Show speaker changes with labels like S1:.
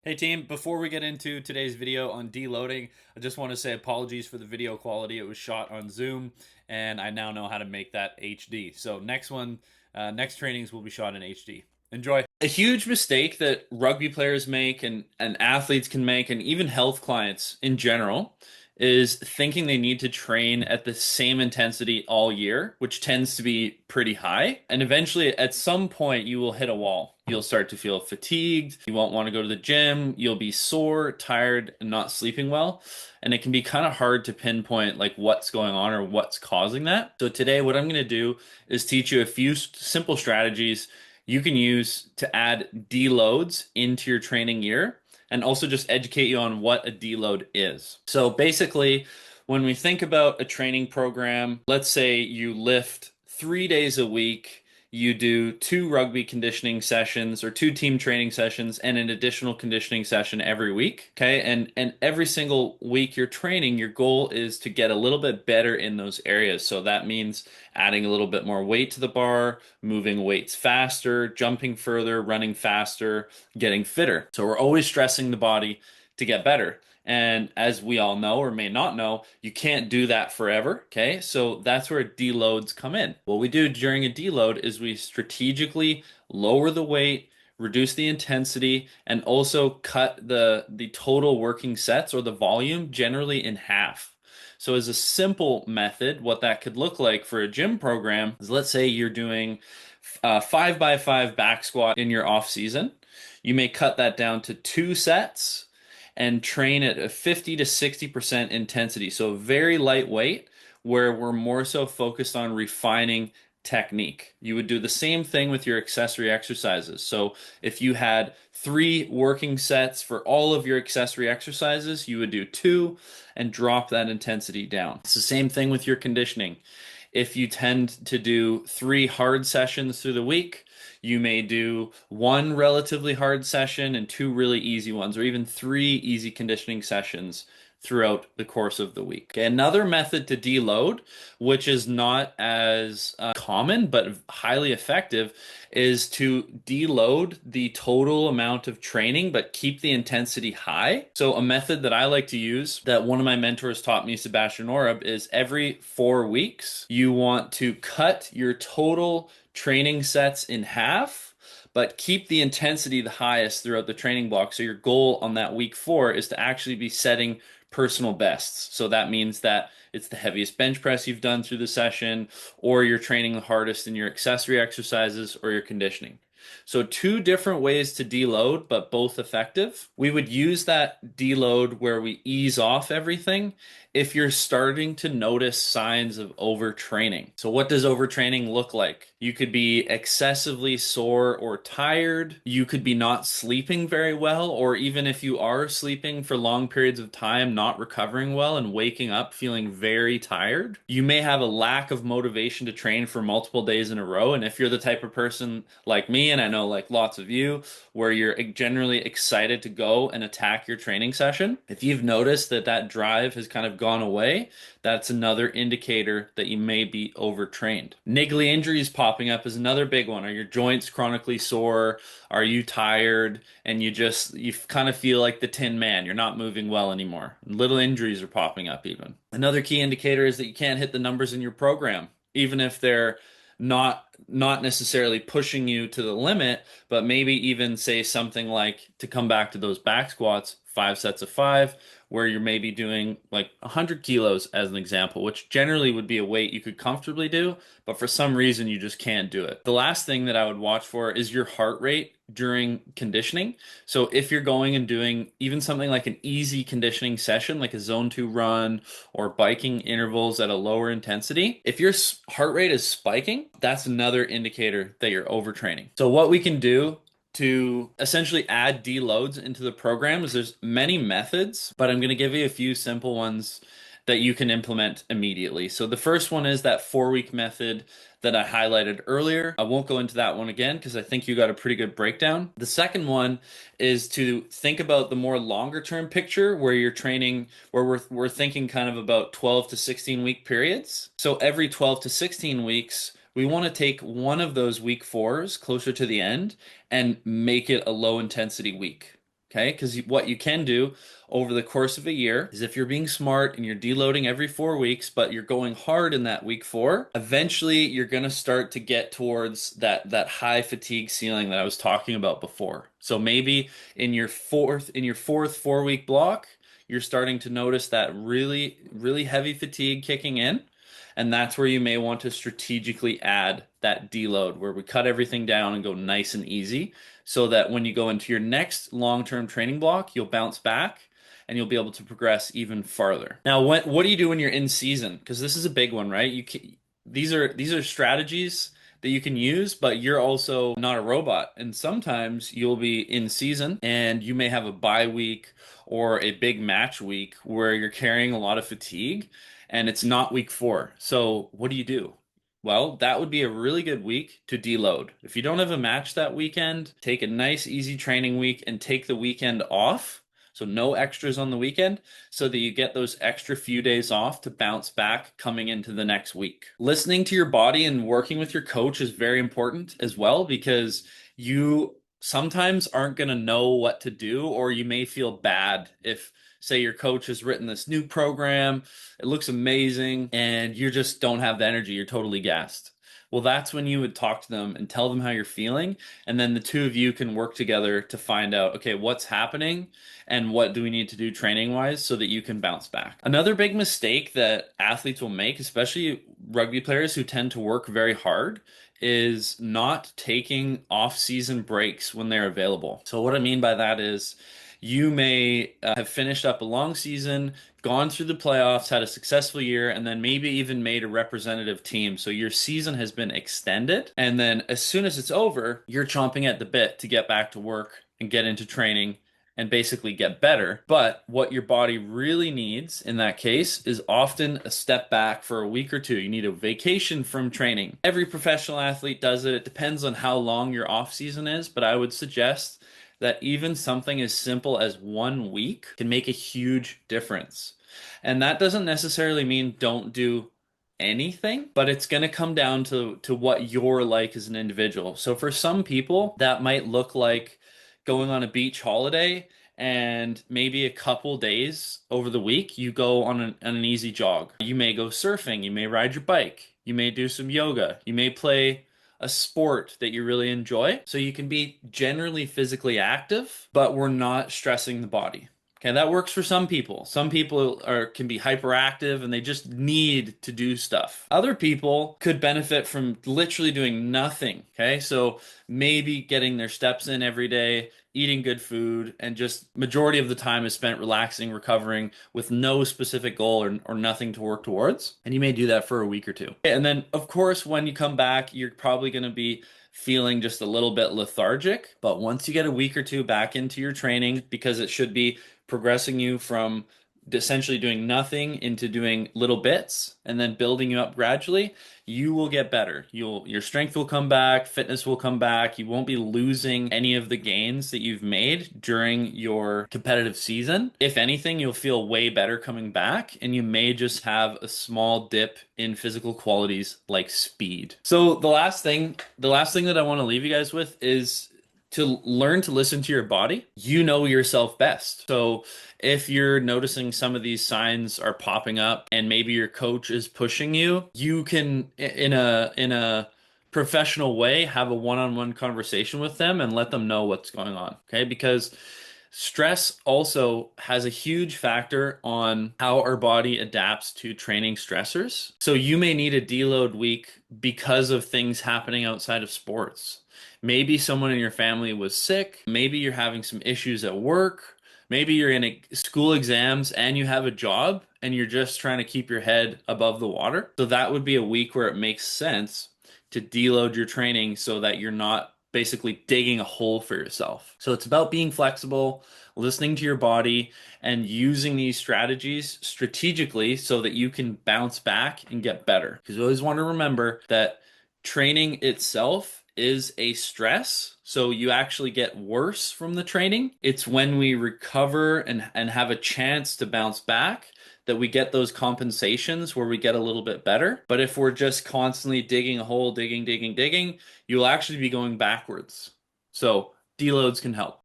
S1: Hey team, before we get into today's video on deloading, I just want to say apologies for the video quality. It was shot on Zoom and I now know how to make that HD. So next trainings will be shot in HD. Enjoy. A huge mistake that rugby players make and athletes can make, and even health clients in general, is thinking they need to train at the same intensity all year, which tends to be pretty high. And eventually, at some point, you will hit a wall. You'll start to feel fatigued. You won't want to go to the gym. You'll be sore, tired, and not sleeping well. And it can be kind of hard to pinpoint like what's going on or what's causing that. So today, what I'm going to do is teach you a few simple strategies you can use to add deloads into your training year and also just educate you on what a deload is. So basically, when we think about a training program, let's say you lift 3 days a week, you do two rugby conditioning sessions or two team training sessions and an additional conditioning session every week. Okay. And every single week you're training, your goal is to get a little bit better in those areas. So that means adding a little bit more weight to the bar, moving weights faster, jumping further, running faster, getting fitter. So we're always stressing the body to get better. And as we all know or may not know, you can't do that forever. Okay. So that's where deloads come in. What we do during a deload is we strategically lower the weight, reduce the intensity, and also cut the total working sets or the volume generally in half. So as a simple method, what that could look like for a gym program is, let's say you're doing a 5x5 back squat in your off season. You may cut that down to two sets and train at a 50 to 60% intensity. So very lightweight, where we're more so focused on refining technique. You would do the same thing with your accessory exercises. So if you had three working sets for all of your accessory exercises, you would do two and drop that intensity down. It's the same thing with your conditioning. If you tend to do three hard sessions through the week, you may do one relatively hard session and two really easy ones, or even three easy conditioning sessions throughout the course of the week. Okay, another method to deload, which is not as common but highly effective, is to deload the total amount of training but keep the intensity high. So a method that I like to use that one of my mentors taught me, Sebastian Oreb, is every 4 weeks you want to cut your total training sets in half, but keep the intensity the highest throughout the training block. So your goal on that week 4 is to actually be setting personal bests. So that means that it's the heaviest bench press you've done through the session, or you're training the hardest in your accessory exercises or your conditioning. So two different ways to deload, but both effective. We would use that deload where we ease off everything if you're starting to notice signs of overtraining. So what does overtraining look like? You could be excessively sore or tired. You could be not sleeping very well, or even if you are sleeping for long periods of time, not recovering well and waking up feeling very tired. You may have a lack of motivation to train for multiple days in a row. And if you're the type of person like me, and I know like lots of you, where you're generally excited to go and attack your training session, if you've noticed that that drive has kind of gone away, that's another indicator that you may be overtrained. Niggly injuries popping up is another big one. Are your joints chronically sore? Are you tired? And you kind of feel like the Tin Man. You're not moving well anymore. Little injuries are popping up even. Another key indicator is that you can't hit the numbers in your program, even if they're not necessarily pushing you to the limit, but maybe even say something like, to come back to those back squats, 5 sets of 5, where you're maybe doing like 100 kilos as an example, which generally would be a weight you could comfortably do, but for some reason you just can't do it. The last thing that I would watch for is your heart rate during conditioning. So if you're going and doing even something like an easy conditioning session, like a zone 2 run or biking intervals at a lower intensity, if your heart rate is spiking, that's another indicator that you're overtraining. So what we can do to essentially add deloads into the program is, there's many methods, but I'm going to give you a few simple ones that you can implement immediately. So the first one is that 4 week method that I highlighted earlier. I won't go into that one again because I think you got a pretty good breakdown. The second one is to think about the more longer term picture, where you're training, where we're thinking kind of about 12 to 16 week periods. So every 12 to 16 weeks, we want to take one of those week 4s closer to the end and make it a low intensity week. Okay, because what you can do over the course of a year is if you're being smart and you're deloading every 4 weeks, but you're going hard in that week 4, eventually you're gonna start to get towards that high fatigue ceiling that I was talking about before. So maybe in your fourth 4 week block, you're starting to notice that really, really heavy fatigue kicking in. And that's where you may want to strategically add that deload, where we cut everything down and go nice and easy so that when you go into your next long-term training block, you'll bounce back and you'll be able to progress even farther. Now, what do you do when you're in season? Because this is a big one, right? These are strategies that you can use, but you're also not a robot. And sometimes you'll be in season and you may have a bye week or a big match week where you're carrying a lot of fatigue and it's not week 4. So what do you do? Well, that would be a really good week to deload. If you don't have a match that weekend, take a nice, easy training week and take the weekend off. So no extras on the weekend, so that you get those extra few days off to bounce back coming into the next week. Listening to your body and working with your coach is very important as well because you sometimes aren't going to know what to do, or you may feel bad if, say, your coach has written this new program, it looks amazing, and you just don't have the energy, you're totally gassed. Well, that's when you would talk to them and tell them how you're feeling, and then the two of you can work together to find out, okay, what's happening and what do we need to do training wise so that you can bounce back. Another big mistake that athletes will make, especially rugby players who tend to work very hard, is not taking off-season breaks when they're available. So what I mean by that is you may have finished up a long season, gone through the playoffs, had a successful year, and then maybe even made a representative team. So your season has been extended. And then as soon as it's over, you're chomping at the bit to get back to work and get into training and basically get better. But what your body really needs in that case is often a step back for a week or two. You need a vacation from training. Every professional athlete does it. It depends on how long your off season is, but I would suggest that even something as simple as 1 week can make a huge difference. And that doesn't necessarily mean don't do anything, but it's going to come down to what you're like as an individual. So for some people, that might look like going on a beach holiday and maybe a couple days over the week you go on an easy jog. You may go surfing, you may ride your bike, you may do some yoga, you may play a sport that you really enjoy. So you can be generally physically active, but we're not stressing the body. Okay, that works for some people. Some people can be hyperactive and they just need to do stuff. Other people could benefit from literally doing nothing. Okay, so maybe getting their steps in every day, eating good food, and just majority of the time is spent relaxing, recovering with no specific goal or nothing to work towards. And you may do that for a week or two. Okay, and then, of course, when you come back, you're probably going to be feeling just a little bit lethargic. But once you get a week or two back into your training, because it should be progressing you from essentially doing nothing into doing little bits and then building you up gradually, you will get better. Your strength will come back, fitness will come back. You won't be losing any of the gains that you've made during your competitive season. If anything, you'll feel way better coming back, and you may just have a small dip in physical qualities like speed. So the last thing that I want to leave you guys with is to learn to listen to your body. You know yourself best. So if you're noticing some of these signs are popping up and maybe your coach is pushing you, you can in a professional way have a one-on-one conversation with them and let them know what's going on. Okay? Because stress also has a huge factor on how our body adapts to training stressors. So you may need a deload week because of things happening outside of sports. Maybe someone in your family was sick. Maybe you're having some issues at work. Maybe you're in school exams and you have a job and you're just trying to keep your head above the water. So that would be a week where it makes sense to deload your training so that you're not basically digging a hole for yourself. So it's about being flexible, listening to your body, and using these strategies strategically so that you can bounce back and get better. Because you always want to remember that training itself is a stress. So you actually get worse from the training. It's when we recover and have a chance to bounce back that we get those compensations where we get a little bit better. But if we're just constantly digging a hole, digging, digging, digging, you'll actually be going backwards. So deloads can help.